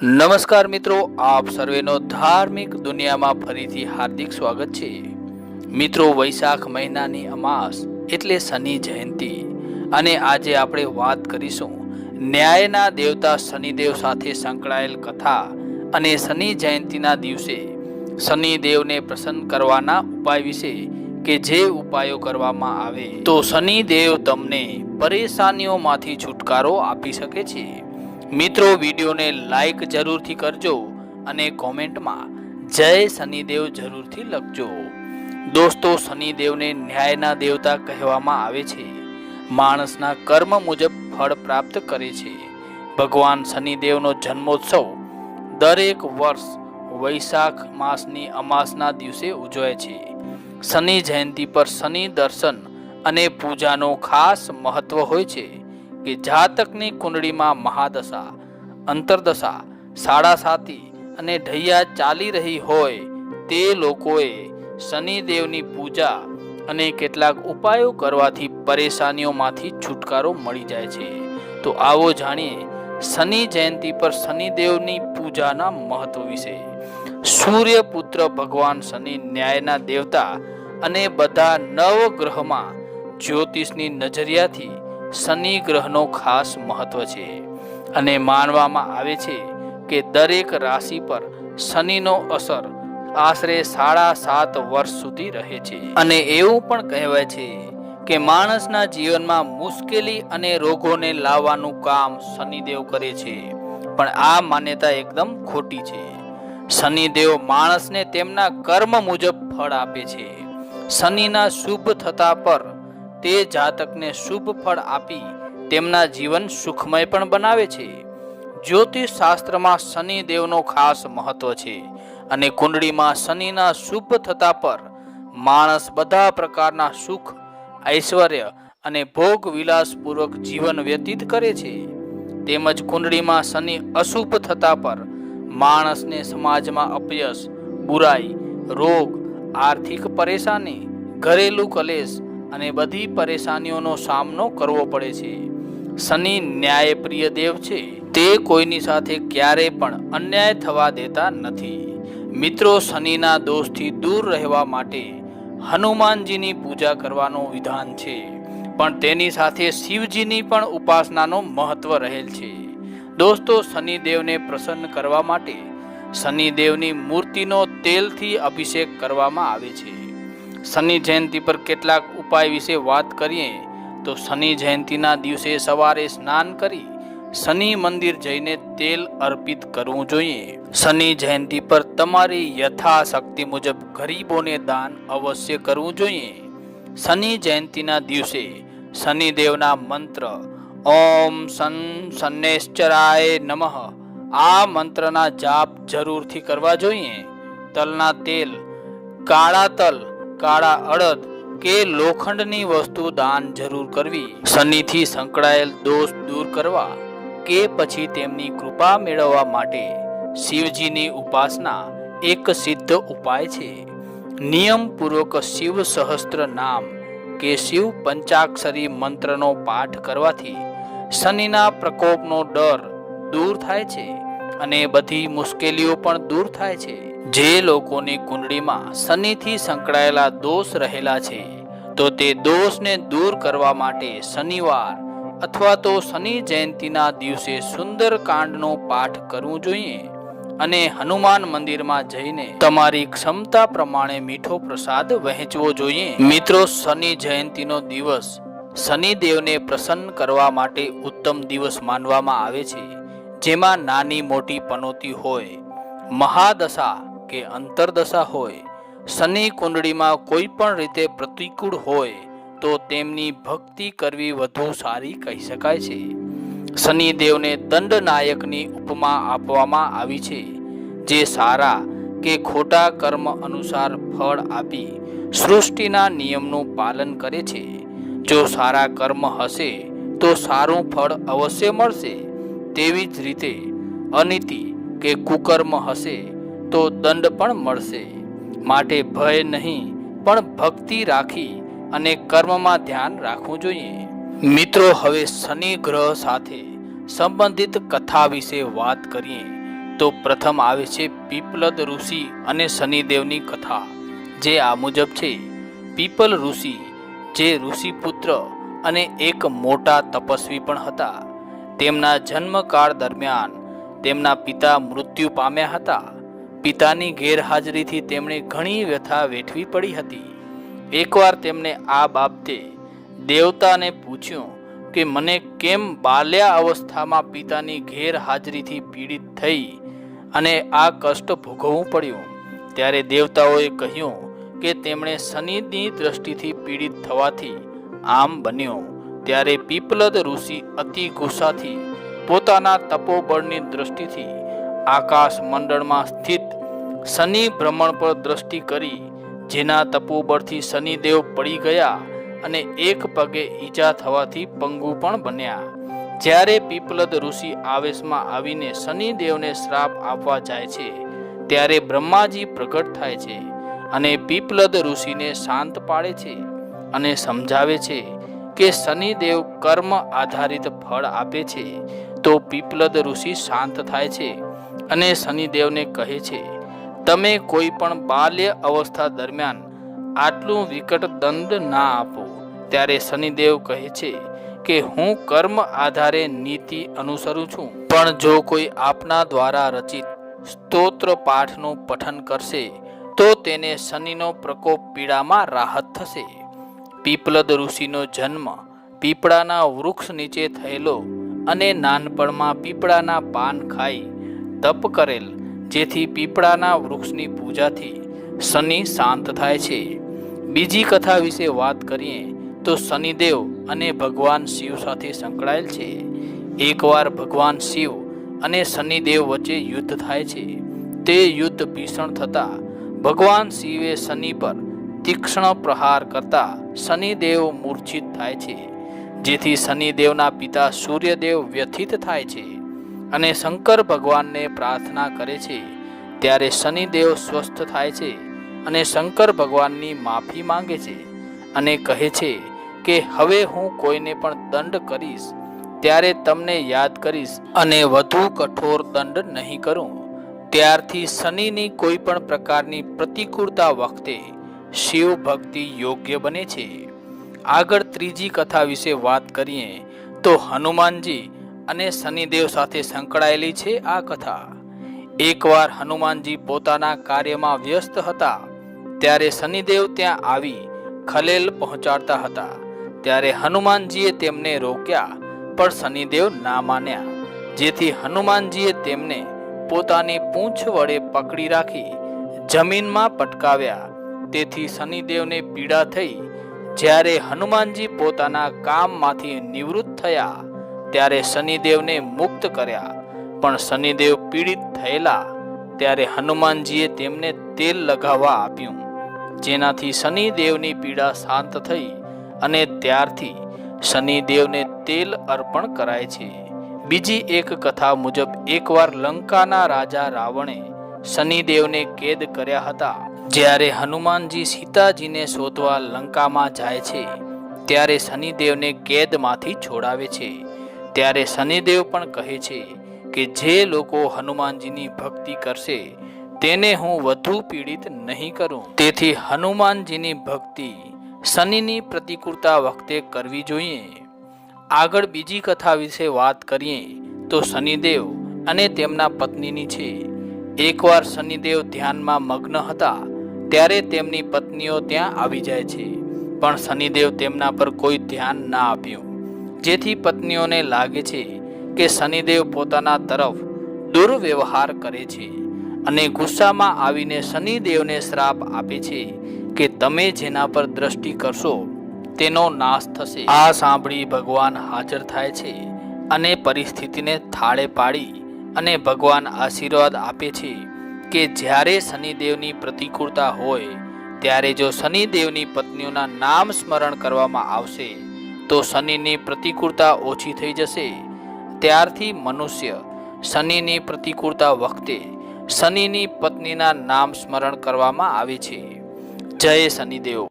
નમસ્કાર મિત્રો, આપ સર્વેનો ધાર્મિક દુનિયામાં ફરીથી હાર્દિક સ્વાગત છે. મિત્રો, વૈશાખ મહિનાની અમાસ એટલે શનિ જયંતિ, અને આજે આપણે વાત કરીશું ન્યાયના દેવતા શનિદેવ સાથે સંકળાયેલ કથા અને શનિ જયંતિના દિવસે શનિદેવને પ્રસન્ન કરવાના ઉપાય વિશે, કે જે ઉપાયો કરવામાં આવે તો શનિદેવ તમને પરેશાનીઓમાંથી છુટકારો આપી શકે છે. મિત્રો, વિડીયોને લાઈક જરૂરથી કરજો અને કોમેન્ટમાં જય શનિદેવ જરૂરથી લખજો. દોસ્તો, શનિદેવને ન્યાયના દેવતા કહેવામાં આવે છે. માણસના કર્મ મુજબ ફળ પ્રાપ્ત કરે છે. ભગવાન શનિદેવનો જન્મોત્સવ દરેક વર્ષ વૈશાખ માસની અમાસના દિવસે ઉજવાય છે. શનિ જયંતિ પર શનિ દર્શન અને પૂજાનો ખાસ મહત્વ હોય છે કે જાતકની કુંડળીમાં મહાદશા, અંતરદશા, સાડાસાતી અને ઢૈયા ચાલી રહી હોય તે લોકોએ શનિદેવની પૂજા અને કેટલાક ઉપાયો કરવાથી પરેશાનીઓમાંથી છુટકારો મળી જાય છે. તો આવો જાણીએ શનિ જયંતિ પર શનિદેવની પૂજાના મહત્વ વિશે. સૂર્યપુત્ર ભગવાન શનિ ન્યાયના દેવતા અને બધા નવગ્રહમાં જ્યોતિષની નજરિયાથી શનિ ગ્રહનો ખાસ મહત્વ છે, અને માનવામાં આવે છે કે દરેક રાશિ પર શનિનો અસર આશરે 7.5 વર્ષ સુધી રહે છે. અને એવું પણ કહેવાય છે કે માણસના જીવનમાં મુશ્કેલી અને રોગોને લાવવાનું કામ શનિદેવ કરે છે, પણ આ માન્યતા એકદમ ખોટી છે. શનિદેવ માણસને તેમના કર્મ મુજબ ફળ આપે છે. શનિના શુભ થતા પર તે જાતકને શુભ ફળ આપી તેમના જીવન સુખમય પણ બનાવે છે. જ્યોતિષ શાસ્ત્રમાં શનિદેવનો ખાસ મહત્વ છે, અને કુંડળીમાં શનિના શુભ થતા પર માણસ બધા પ્રકારના સુખ, ઐશ્વર્ય અને ભોગ વિલાસપૂર્વક જીવન વ્યતીત કરે છે. તેમજ કુંડળીમાં શનિ અશુભ થતા પર માણસને સમાજમાં અપયશ, બુરાઈ, રોગ, આર્થિક પરેશાની, ઘરેલું કલેશ અને બધી પરેશાનીઓનો સામનો કરવો પડે છે. શનિ ન્યાયપ્રિય દેવ છે. તે કોઈની સાથે ક્યારેય પણ અન્યાય થવા દેતા નથી. મિત્રો, શનિના દોષથી દૂર રહેવા માટે હનુમાનજીની પૂજા કરવાનું વિધાન છે, પણ તેની સાથે શિવજીની પણ ઉપાસનાનો મહત્વ રહેલ છે. દોસ્તો, શનિદેવને પ્રસન્ન કરવા માટે શનિદેવની મૂર્તિનો તેલથી અભિષેક કરવામાં આવે છે. શનિ જયંતિ પર કેટલાક ઉપાય વિશે વાત કરીએ તો શનિ જયંતિના દિવસે સવારે સ્નાન કરી શનિ મંદિર જઈને તેલ અર્પિત કરવું જોઈએ. શનિ જયંતિ પર તમારી યથાશક્તિ મુજબ ગરીબોને દાન અવશ્ય કરવું જોઈએ. શનિ જયંતિના દિવસે શનિદેવના મંત્ર ઓમ શનૈશ્ચરાય નમઃ આ મંત્રના જાપ જરૂરથી કરવા જોઈએ. તલના તેલ, કાળા તલ, કાળા અડદ કે લોખંડની વસ્તુ દાન જરૂર કરવી. શનિથી સંકળાયેલ દોષ દૂર કરવા કે પછી તેમની કૃપા મેળવવા માટે શિવજીની ઉપાસના એક સિદ્ધ ઉપાય છે. નિયમપૂર્વક શિવ સહસ્ત્ર નામ કે શિવ પંચાક્ષરી મંત્રનો પાઠ કરવાથી શનિના પ્રકોપનો ડર દૂર થાય છે અને બધી મુશ્કેલીઓ પણ દૂર થાય છે. જે લોકોની કુંડળીમાં શનિથી સંકળાયેલા દોષ રહેલા છે તો તે દોષને દૂર કરવા માટે શનિવાર અથવા તો શનિ જયંતિના દિવસે સુંદર કાંડનો પાઠ કરવું જોઈએ, અને હનુમાન મંદિરમાં જઈને તમારી ક્ષમતા પ્રમાણે મીઠો પ્રસાદ વહેંચવો જોઈએ. મિત્રો, શનિ જયંતિનો દિવસ શનિદેવને પ્રસન્ન કરવા માટે ઉત્તમ દિવસ માનવામાં આવે છે, જેમાં નાની મોટી પનોતી હોય, મહાદશા કે અંતરદશા હોય, શનિ કુંડળીમાં કોઈ પણ રીતે પ્રતિકૂળ હોય તો તેમની ભક્તિ કરવી વધુ સારી કહી શકાય છે. શનિદેવને દંડનાયકની ઉપમા આપવામાં આવી છે, જે સારા કે ખોટા કર્મ અનુસાર ફળ આપી સૃષ્ટિના નિયમનું પાલન કરે છે. જો સારા કર્મ હશે તો સારું ફળ અવશ્ય મળશે, તેવી જ રીતે અનીતિ કે કુકર્મ હશે તો દંડ પણ મળશે. માટે ભય નહીં, પણ ભક્તિ રાખી અને કર્મમાં ધ્યાન રાખવું જોઈએ. મિત્રો, હવે શનિ ગ્રહ સાથે સંબંધિત કથા વિશે વાત કરીએ તો પ્રથમ આવે છે પીપલદ ઋષિ અને શનિદેવની કથા, જે આ મુજબ છે. પીપલ ઋષિ, જે ઋષિપુત્ર અને એક મોટા તપસ્વી પણ હતા, તેમના જન્મકાળ દરમિયાન તેમના પિતા મૃત્યુ પામ્યા હતા. પિતાની ગેરહાજરીથી તેમણે ઘણી વ્યથા વેઠવી પડી હતી. એકવાર તેમણે આ બાબતે દેવતાને પૂછ્યું કે મને કેમ બાલ્યા અવસ્થામાં પિતાની ગેરહાજરીથી પીડિત થઈ અને આ કષ્ટ ભોગવવું પડ્યું. ત્યારે દેવતાઓએ કહ્યું કે તેમણે શનિની દ્રષ્ટિથી પીડિત થવાથી આમ બન્યું. ત્યારે પીપલદ ઋષિ અતિ ગુસ્સાથી પોતાના તપોબળની દ્રષ્ટિથી આકાશ મંડળમાં સ્થિત શનિ ભ્રમણ પર દ્રષ્ટિ કરી, જેના તપોબળથી શનિદેવ પડી ગયા અને એક પગે ઈજા થવાથી પંગુ પણ બન્યા. જ્યારે પીપલદ ઋષિ આવેશમાં આવીને શનિદેવને શ્રાપ આપવા જાય છે, ત્યારે બ્રહ્માજી પ્રગટ થાય છે અને પીપલદ ઋષિને શાંત પાડે છે અને સમજાવે છે કે શનિદેવ કર્મ આધારિત ફળ આપે છે. તો પીપલદ ઋષિ શાંત થાય છે અને શનિદેવને કહે છે, તમે કોઈ પણ બાલ્ય અવસ્થા દરમિયાન આટલું વિકટ દંડ ના આપો. ત્યારે શનિદેવ કહે છે કે હું કર્મ આધારે નીતિ અનુસરું છું, પણ જો કોઈ આપના દ્વારા રચિત સ્તોત્ર પાઠનું પઠન કરશે તો તેને શનિનો પ્રકોપ પીડામાં રાહત થશે. પીપલદ ઋષિનો જન્મ પીપળાના વૃક્ષ નીચે થયેલો અને નાનપણમાં પીપળાના પાન ખાઈ તપ કરેલ, જેથી પીપળાના વૃક્ષની પૂજાથી શનિ શાંત થાય છે. બીજી કથા વિશે વાત કરીએ તો શનિદેવ અને ભગવાન શિવ સાથે સંકળાયેલ છે. એકવાર ભગવાન શિવ અને શનિદેવ વચ્ચે યુદ્ધ થાય છે. તે યુદ્ધ ભીષણ થતા ભગવાન શિવે શનિ પર તીક્ષ્ણ પ્રહાર કરતા શનિદેવ મૂર્છિત થાય છે, જેથી શનિદેવના પિતા સૂર્યદેવ વ્યથિત થાય છે અને શંકર ભગવાનને પ્રાર્થના કરે છે. ત્યારે શનિદેવ સ્વસ્થ થાય છે અને શંકર ભગવાનની માફી માંગે છે અને કહે છે કે હવે હું કોઈને પણ દંડ કરીશ ત્યારે તમને યાદ કરીશ અને વધુ કઠોર દંડ નહીં કરું. ત્યારથી શનિની કોઈ પણ પ્રકારની પ્રતિકૂળતા વખતે શિવ ભક્તિ યોગ્ય બને છે. આગળ ત્રીજી કથા વિશે વાત કરીએ તો હનુમાનજી અને શનિદેવ સાથે સંકળાયેલી છે આ કથા. એકવાર હનુમાનજી પોતાના કાર્યમાં વ્યસ્ત હતા, ત્યારે શનિદેવ ત્યાં આવી ખલેલ પહોંચાડતા હતા. ત્યારે હનુમાનજીએ તેમને રોક્યા, પણ શનિદેવ ના માન્યા, જેથી હનુમાનજીએ તેમને પોતાની પૂંછ વડે પકડી રાખી જમીનમાં પટકાવ્યા. તેથી શનિદેવને પીડા થઈ. જ્યારે હનુમાનજી પોતાના કામમાંથી નિવૃત્ત થયા ત્યારે શનિદેવને મુક્ત કર્યા, પણ શનિદેવ પીડિત થયેલા. ત્યારે હનુમાનજીએ તેમને તેલ લગાવવા આપ્યું, જેનાથી શનિદેવની પીડા શાંત થઈ અને ત્યારથી શનિદેવને તેલ અર્પણ કરાય છે. બીજી એક કથા મુજબ એકવાર લંકાના રાજા રાવણે શનિદેવને કેદ કર્યા હતા. જ્યારે હનુમાનજી સીતાજીને શોધવા લંકામાં જાય છે, ત્યારે શનિદેવને કેદમાંથી છોડાવે છે. ત્યારે શનિદેવ પણ કહે છે કે જે લોકો હનુમાનજીની ભક્તિ કરશે તેને હું વધુ પીડિત નહીં કરું. તેથી હનુમાનજીની ભક્તિ શનિની પ્રતિકૂળતા વખતે કરવી જોઈએ. આગળ બીજી કથા વિશે વાત કરીએ તો શનિદેવ અને તેમના પત્નીની છે. એકવાર શનિદેવ ધ્યાનમાં મગ્ન હતા, ત્યારે તેમની પત્નીઓ ત્યાં આવી જાય છે, પણ શનિદેવ તેમના પર કોઈ ધ્યાન ના આપ્યું, જેથી પત્નીઓને લાગે છે કે શનિદેવ પોતાના તરફ દુર્વ્યવહાર કરે છે અને ગુસ્સામાં આવીને શનિદેવને શ્રાપ આપે છે કે તમે જેના પર દ્રષ્ટિ કરશો તેનો નાશ થશે. આ સાંભળી ભગવાન હાજર થાય છે અને પરિસ્થિતિને થાળે પાડી અને ભગવાન આશીર્વાદ આપે છે કે જ્યારે શનિદેવની પ્રતિકૂળતા હોય ત્યારે જો શનિદેવની પત્નીઓના નામ સ્મરણ કરવામાં આવશે તો શનિની પ્રતિકૂળતા ઓછી થઈ જશે. ત્યારથી મનુષ્ય શનિની પ્રતિકૂળતા વખતે શનિની પત્નીના નામ સ્મરણ કરવામાં આવે છે. જય શનિદેવ.